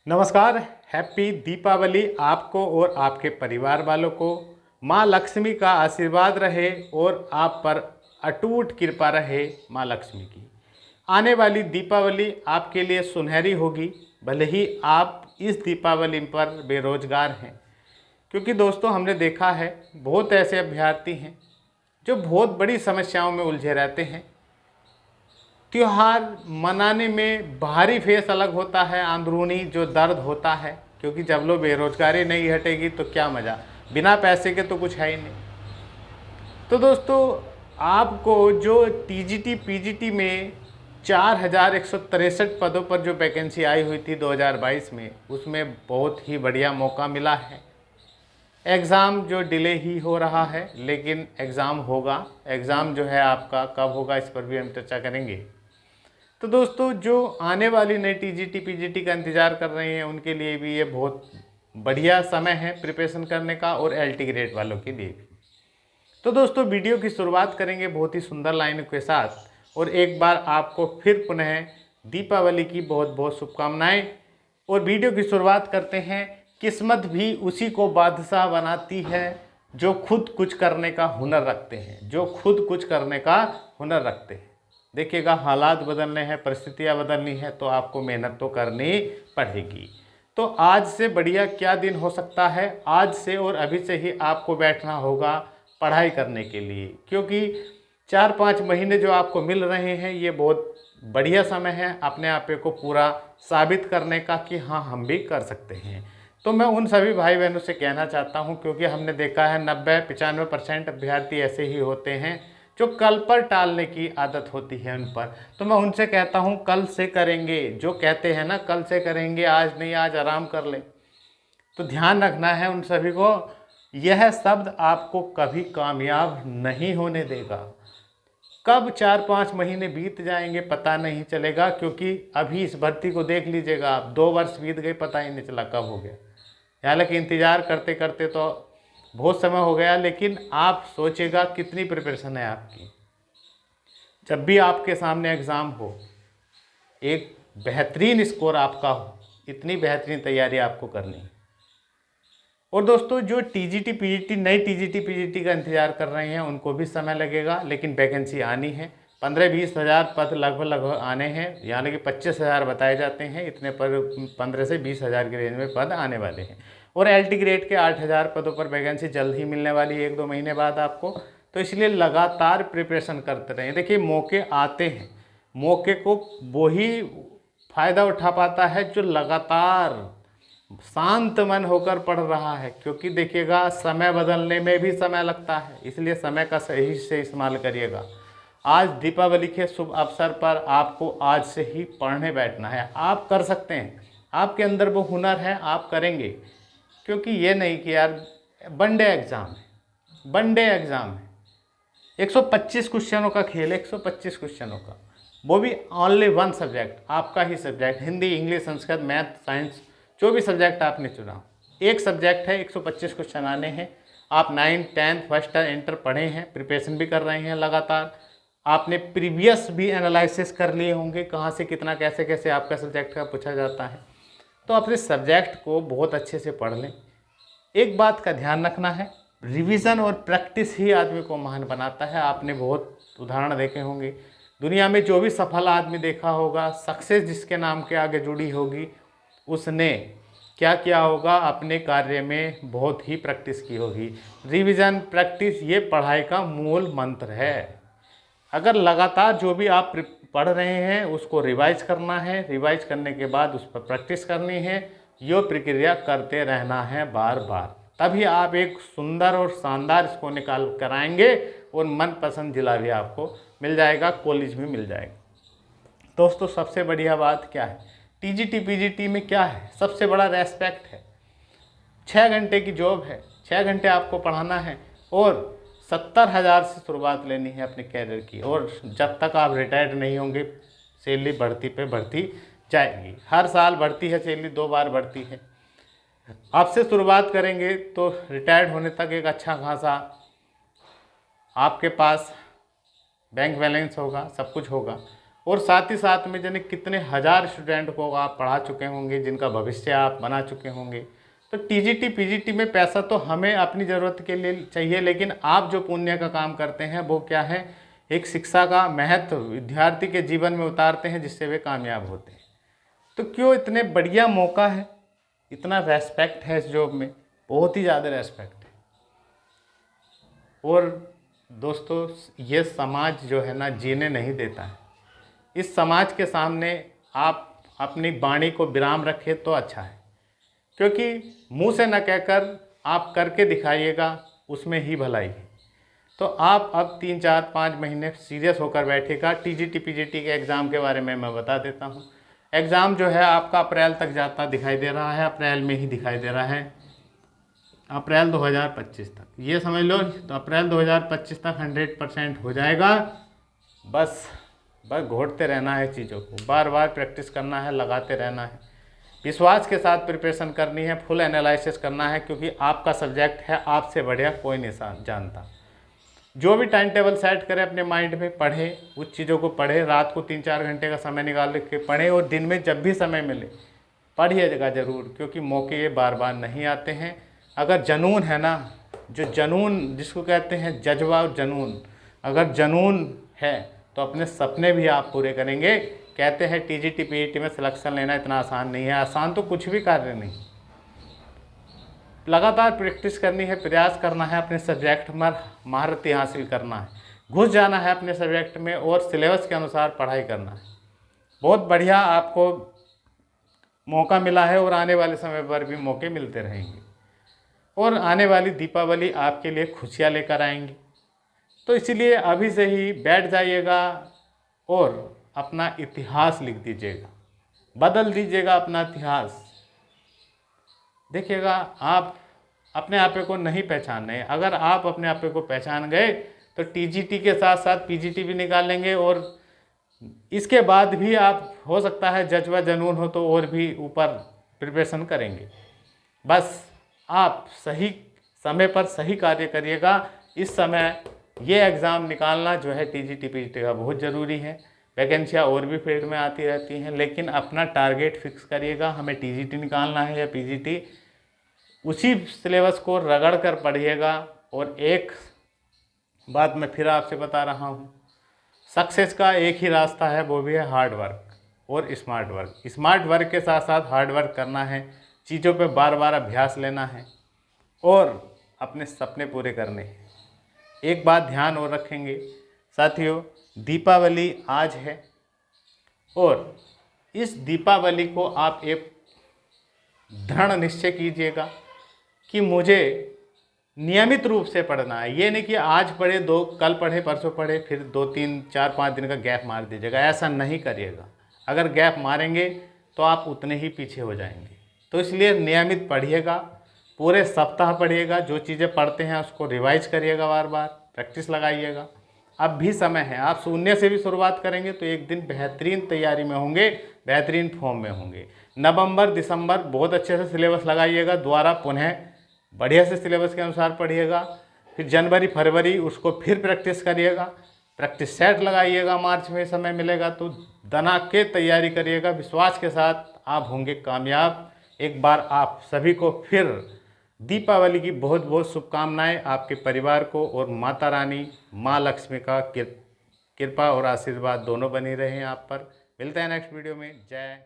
नमस्कार। हैप्पी दीपावली आपको और आपके परिवार वालों को। माँ लक्ष्मी का आशीर्वाद रहे और आप पर अटूट कृपा रहे माँ लक्ष्मी की। आने वाली दीपावली आपके लिए सुनहरी होगी, भले ही आप इस दीपावली पर बेरोजगार हैं। क्योंकि दोस्तों हमने देखा है बहुत ऐसे अभ्यर्थी हैं जो बहुत बड़ी समस्याओं में उलझे रहते हैं। त्योहार मनाने में बाहरी फेस अलग होता है, अंदरूनी जो दर्द होता है, क्योंकि जब लोग बेरोजगारी नहीं हटेगी तो क्या मज़ा, बिना पैसे के तो कुछ है ही नहीं। तो दोस्तों आपको जो टीजीटी पीजीटी में 4163 पदों पर जो वैकेंसी आई हुई थी 2022 में, उसमें बहुत ही बढ़िया मौका मिला है। एग्ज़ाम जो डिले ही हो रहा है, लेकिन एग्ज़ाम होगा। एग्ज़ाम जो है आपका कब होगा इस पर भी हम चर्चा करेंगे। तो दोस्तों जो आने वाली नई टीजीटी पीजीटी का इंतज़ार कर रहे हैं उनके लिए भी ये बहुत बढ़िया समय है प्रिपरेशन करने का, और एलटी ग्रेड वालों के लिए भी। तो दोस्तों वीडियो की शुरुआत करेंगे बहुत ही सुंदर लाइनों के साथ, और एक बार आपको फिर पुनः दीपावली की बहुत बहुत शुभकामनाएं। और वीडियो की शुरुआत करते हैं। किस्मत भी उसी को बादशाह बनाती है जो खुद कुछ करने का हुनर रखते हैं, जो खुद कुछ करने का हुनर रखते हैं। देखिएगा, हालात बदलने हैं, परिस्थितियां बदलनी है, तो आपको मेहनत तो करनी पड़ेगी। तो आज से बढ़िया क्या दिन हो सकता है। आज से और अभी से ही आपको बैठना होगा पढ़ाई करने के लिए, क्योंकि 4-5 महीने जो आपको मिल रहे हैं ये बहुत बढ़िया समय है अपने आप को पूरा साबित करने का कि हाँ हम भी कर सकते हैं। तो मैं उन सभी भाई बहनों से कहना चाहता हूं, क्योंकि हमने देखा है 90-95% अभ्यर्थी ऐसे ही होते हैं जो कल पर टालने की आदत होती है उन पर। तो मैं उनसे कहता हूं कल से करेंगे, जो कहते हैं ना कल से करेंगे, आज नहीं आज आराम कर ले। तो ध्यान रखना है उन सभी को, यह शब्द आपको कभी कामयाब नहीं होने देगा। कब 4-5 महीने बीत जाएंगे पता नहीं चलेगा, क्योंकि अभी इस भर्ती को देख लीजिएगा आप, 2 वर्ष बीत गए पता ही नहीं चला कब हो गया। हालांकि इंतज़ार करते करते तो बहुत समय हो गया, लेकिन आप सोचेगा कितनी प्रिपरेशन है आपकी। जब भी आपके सामने एग्ज़ाम हो, एक बेहतरीन स्कोर आपका हो, इतनी बेहतरीन तैयारी आपको करनी है। और दोस्तों जो टीजीटी पीजीटी नई टीजीटी पीजीटी का इंतज़ार कर रहे हैं उनको भी समय लगेगा, लेकिन वैकेंसी आनी है। 15-20 हज़ार पद लगभग आने हैं, यानी कि 25,000 बताए जाते हैं, इतने पर 15 से 20 हज़ार की रेंज में पद आने वाले हैं। और एलटी ग्रेड के 8,000 पदों पर वैकेंसी जल्द ही मिलने वाली है, 1-2 महीने बाद आपको। तो इसलिए लगातार प्रिपरेशन करते रहें। देखिए मौके आते हैं, मौके को वही फ़ायदा उठा पाता है जो लगातार शांत मन होकर पढ़ रहा है। क्योंकि देखिएगा समय बदलने में भी समय लगता है, इसलिए समय का सही से इस्तेमाल करिएगा। आज दीपावली के शुभ अवसर पर आपको आज से ही पढ़ने बैठना है। आप कर सकते हैं, आपके अंदर वो हुनर है, आप करेंगे। क्योंकि ये नहीं कि यार वनडे एग्ज़ाम है, वनडे एग्ज़ाम है, 125 क्वेश्चनों का खेल है, 125 क्वेश्चनों का, वो भी ओनली वन सब्जेक्ट, आपका ही subject, Hindi English Sanskrit math science, जो भी सब्जेक्ट आपने चुना, एक सब्जेक्ट है, 125 क्वेश्चन आने हैं। आप 9th 10th फर्स्ट इंटर पढ़े हैं, प्रिपरेशन भी कर रहे हैं लगातार। आपने प्रीवियस भी एनालिसिस कर लिए होंगे, कहाँ से कितना कैसे कैसे आपका सब्जेक्ट का पूछा जाता है। तो अपने सब्जेक्ट को बहुत अच्छे से पढ़ लें। एक बात का ध्यान रखना है, रिवीजन और प्रैक्टिस ही आदमी को महान बनाता है। आपने बहुत उदाहरण देखे होंगे, दुनिया में जो भी सफल आदमी देखा होगा, सक्सेस जिसके नाम के आगे जुड़ी होगी, उसने क्या किया होगा, अपने कार्य में बहुत ही प्रैक्टिस की होगी। रिवीजन प्रैक्टिस ये पढ़ाई का मूल मंत्र है। अगर लगातार जो भी आप पढ़ रहे हैं उसको रिवाइज करना है, रिवाइज करने के बाद उस पर प्रैक्टिस करनी है, ये प्रक्रिया करते रहना है बार बार, तभी आप एक सुंदर और शानदार इसको निकाल कर आएंगे और मनपसंद जिला भी आपको मिल जाएगा, कॉलेज भी मिल जाएगा। दोस्तों सबसे बढ़िया बात क्या है, टीजीटी पीजीटी में क्या है, सबसे बड़ा रेस्पेक्ट है। 6 घंटे की जॉब है, 6 घंटे आपको पढ़ाना है, और 70,000 से शुरुआत लेनी है अपने कैरियर की। और जब तक आप रिटायर्ड नहीं होंगे सैलरी बढ़ती पे बढ़ती जाएगी। हर साल बढ़ती है सैलरी, 2 बार बढ़ती है। आपसे शुरुआत करेंगे तो रिटायर्ड होने तक एक अच्छा खासा आपके पास बैंक बैलेंस होगा, सब कुछ होगा। और साथ ही साथ में जाने कितने हज़ार स्टूडेंट को आप पढ़ा चुके होंगे, जिनका भविष्य आप बना चुके होंगे। तो टीजीटी पीजीटी में पैसा तो हमें अपनी ज़रूरत के लिए चाहिए, लेकिन आप जो पुण्य का काम करते हैं वो क्या है, एक शिक्षा का महत्व विद्यार्थी के जीवन में उतारते हैं, जिससे वे कामयाब होते हैं। तो क्यों इतने बढ़िया मौका है, इतना रेस्पेक्ट है इस जॉब में, बहुत ही ज़्यादा रेस्पेक्ट है। और दोस्तों, ये समाज जो है ना जीने नहीं देता है। इस समाज के सामने आप अपनी वाणी को विराम रखें तो अच्छा है, क्योंकि मुंह से न कहकर आप करके दिखाइएगा, उसमें ही भलाई है। तो आप अब 3-4-5 महीने सीरियस होकर बैठेगा। टीजीटी पीजीटी के एग्ज़ाम के बारे में मैं बता देता हूँ। एग्ज़ाम जो है आपका अप्रैल तक जाता दिखाई दे रहा है, अप्रैल में ही दिखाई दे रहा है, अप्रैल 2025 तक, ये समझ लो। तो अप्रैल 2025 तक 100% हो जाएगा। बस घोटते रहना है, चीज़ों को बार बार प्रैक्टिस करना है, लगाते रहना है, विश्वास के साथ प्रिपरेशन करनी है, फुल एनालिसिस करना है, क्योंकि आपका सब्जेक्ट है, आपसे बढ़िया कोई नहीं जानता। जो भी टाइम टेबल सेट करें अपने माइंड में, पढ़े, उस चीज़ों को पढ़े, रात को 3-4 घंटे का समय निकाल के पढ़ें, और दिन में जब भी समय मिले पढ़िएगा ज़रूर, क्योंकि मौके ये बार बार नहीं आते हैं। अगर जुनून है ना, जो जुनून जिसको कहते हैं जज्बा और जुनून, अगर जुनून है तो अपने सपने भी आप पूरे करेंगे। कहते हैं टीजीटी पीजीटी में सिलेक्शन लेना इतना आसान नहीं है। आसान तो कुछ भी कार्य नहीं, लगातार प्रैक्टिस करनी है, प्रयास करना है, अपने सब्जेक्ट में महारती हासिल करना है, घुस जाना है अपने सब्जेक्ट में और सिलेबस के अनुसार पढ़ाई करना है। बहुत बढ़िया आपको मौका मिला है और आने वाले समय पर भी मौके मिलते रहेंगे, और आने वाली दीपावली आपके लिए खुशियाँ लेकर आएंगी। तो इसीलिए अभी से ही बैठ जाइएगा और अपना इतिहास लिख दीजिएगा, बदल दीजिएगा अपना इतिहास। देखिएगा, आप अपने आप को नहीं पहचान रहे। अगर आप अपने आप को पहचान गए तो टीजीटी के साथ साथ पीजीटी भी निकालेंगे, और इसके बाद भी आप हो सकता है जज्बा जुनून हो तो और भी ऊपर प्रिपरेशन करेंगे। बस आप सही समय पर सही कार्य करिएगा। इस समय ये एग्ज़ाम निकालना जो है टीजीटी पीजीटी का बहुत ज़रूरी है। वैकेंसियाँ और भी फील्ड में आती रहती हैं, लेकिन अपना टारगेट फिक्स करिएगा, हमें टीजीटी निकालना है या पीजीटी। उसी सिलेबस को रगड़ कर पढ़िएगा। और एक बात मैं फिर आपसे बता रहा हूँ, सक्सेस का एक ही रास्ता है, वो भी है हार्ड वर्क और स्मार्ट वर्क। स्मार्ट वर्क के साथ साथ हार्ड वर्क करना है, चीज़ों पे बार बार अभ्यास लेना है और अपने सपने पूरे करने हैं। एक बात ध्यान और रखेंगे साथियों, दीपावली आज है, और इस दीपावली को आप एक दृढ़ निश्चय कीजिएगा कि मुझे नियमित रूप से पढ़ना है। ये नहीं कि आज पढ़े, कल पढ़े, परसों पढ़े, फिर 2-3-4-5 दिन का गैप मार दीजिएगा। ऐसा नहीं करिएगा। अगर गैप मारेंगे तो आप उतने ही पीछे हो जाएंगे। तो इसलिए नियमित पढ़िएगा, पूरे सप्ताह पढ़िएगा, जो चीज़ें पढ़ते हैं उसको रिवाइज करिएगा, बार बार प्रैक्टिस लगाइएगा। अब भी समय है, आप शून्य से भी शुरुआत करेंगे तो एक दिन बेहतरीन तैयारी में होंगे, बेहतरीन फॉर्म में होंगे। नवंबर दिसंबर बहुत अच्छे से सिलेबस लगाइएगा, दोबारा पुनः बढ़िया से सिलेबस के अनुसार पढ़िएगा। फिर जनवरी फरवरी उसको फिर प्रैक्टिस करिएगा, प्रैक्टिस सेट लगाइएगा। मार्च में समय मिलेगा तो दना के तैयारी करिएगा, विश्वास के साथ आप होंगे कामयाब। एक बार आप सभी को फिर दीपावली की बहुत बहुत शुभकामनाएं। आपके परिवार को और माता रानी माँ लक्ष्मी का कृपा और आशीर्वाद दोनों बनी रहे आप पर। मिलते हैं नेक्स्ट वीडियो में। जय